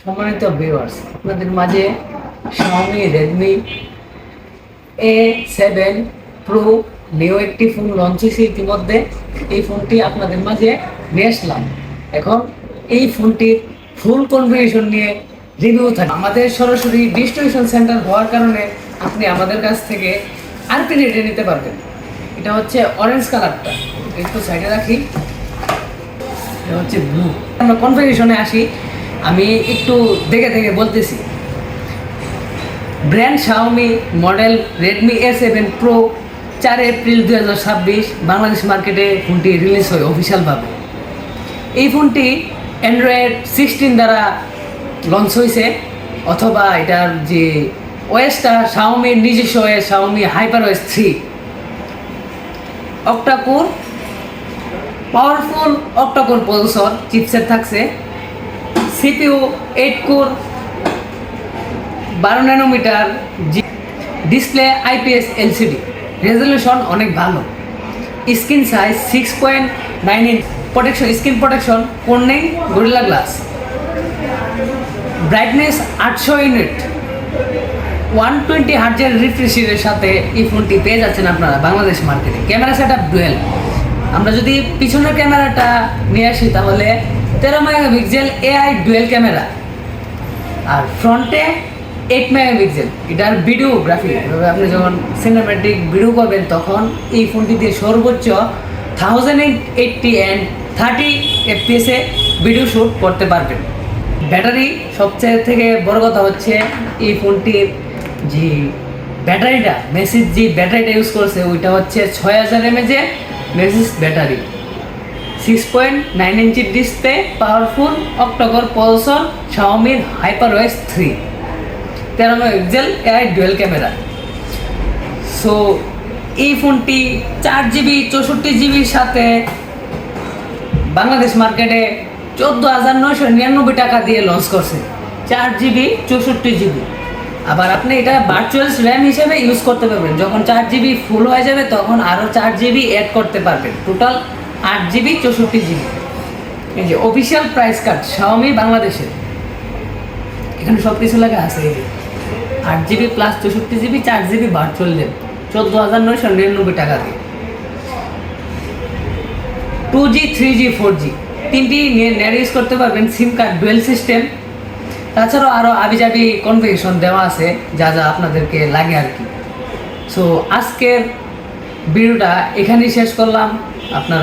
সম্মানিত ভিউয়ার্স, আপনাদের মাঝে Xiaomi Redmi A7 Pro new একটি ফোন লঞ্চ হয়েছে ইতিমধ্যে। এই ফোনটি আপনাদের মাঝে নিয়ে আসলাম। এখন এই ফোনটির ফুল কনফিগারেশন নিয়ে রিভিউ থাকে। আমাদের সরাসরি ডিস্ট্রিবিউশন সেন্টার হওয়ার কারণে আপনি আমাদের কাছ থেকে আরপি রেটে নিতে পারবেন। এটা হচ্ছে অরেঞ্জ কালারটা, একটু সাইডে রাখি। এটা হচ্ছে ব্লু। আমরা কনফিগারেশনে আসি, আমি একটু দেখে দেখে বলতেছি। Brand Xiaomi, model Redmi A7 Pro, 4 April 2026 Bangladesh মার্কেটে ফোনটি রিলিজ হয় অফিসিয়ালভাবে। এই ফোনটি অ্যান্ড্রয়েড 16 দ্বারা লঞ্চ হয়েছে, অথবা এটার যে ওএসটা Xiaomi নিজস্ব OS, Xiaomi HyperOS 3 octa core powerful octa core processor chipset থাকছে। CPU 8 core 12 nanometre, display IPS LCD, রেজলিউশন অনেক ভালো, screen size 6.9 inch, protection screen protection Corning Gorilla glass, brightness 800 unit, 120 হার্জের রিফ্রেশের সাথে এই ফোনটি পেয়ে যাচ্ছেন আপনারা বাংলাদেশ মার্কেটে। Camera setup dual. আমরা যদি পিছনের ক্যামেরাটা নিয়ে আসি তাহলে 13 মেগাপিক্সেল AI ডুয়েল ক্যামেরা, আর ফ্রন্টে 8 মেগাপিক্সেল। এটার ভিডিওগ্রাফি, আপনি যখন সিনেম্যাটিক ভিডিও করবেন তখন এই ফোনটি দিয়ে সর্বোচ্চ 1080 and 30 FPS A video shoot করতে পারবেন। ব্যাটারি, সবচেয়ে থেকে বড় কথা হচ্ছে এই ফোনটির যে ব্যাটারিটা, মেসিজ যে ব্যাটারিটা ইউজ করছে ওইটা হচ্ছে 6000 mAh মেসিজ ব্যাটারি, 6.9 ইঞ্চির display, powerful octa core processor, Xiaomi HyperOS 3, 13 megapixel AI dual camera. So এই ফোনটি 4GB 64GBর সাথে বাংলাদেশ মার্কেটে 14,999 টাকা দিয়ে লঞ্চ করছে। 4GB 64GB। আবার আপনি এটা ভার্চুয়াল র্যাম হিসেবে ইউজ করতে পারবেন। যখন 4GB ফুল হয়ে যাবে তখন আরও 4GB অ্যাড করতে পারবেন। Total 8GB 64GB। এই যে অফিসিয়াল প্রাইস কার্ড Xiaomi বাংলাদেশের, এখানে সব কিছু লেখা আছে। এই যে 8GB plus 64GB, 4GB virtual RAM, 14,999 টাকা দিয়ে। 2G 3G 4G তিনটি নেট ইউজ করতে পারবেন। সিম কার্ড ডুয়েল সিস্টেম, তাছাড়াও আরও আবিজাবি কনফিগারেশন দেওয়া আছে যা যা আপনাদেরকে লাগে আর কি। সো আজকের ভিডিওটা এখানেই শেষ করলাম। আপনারা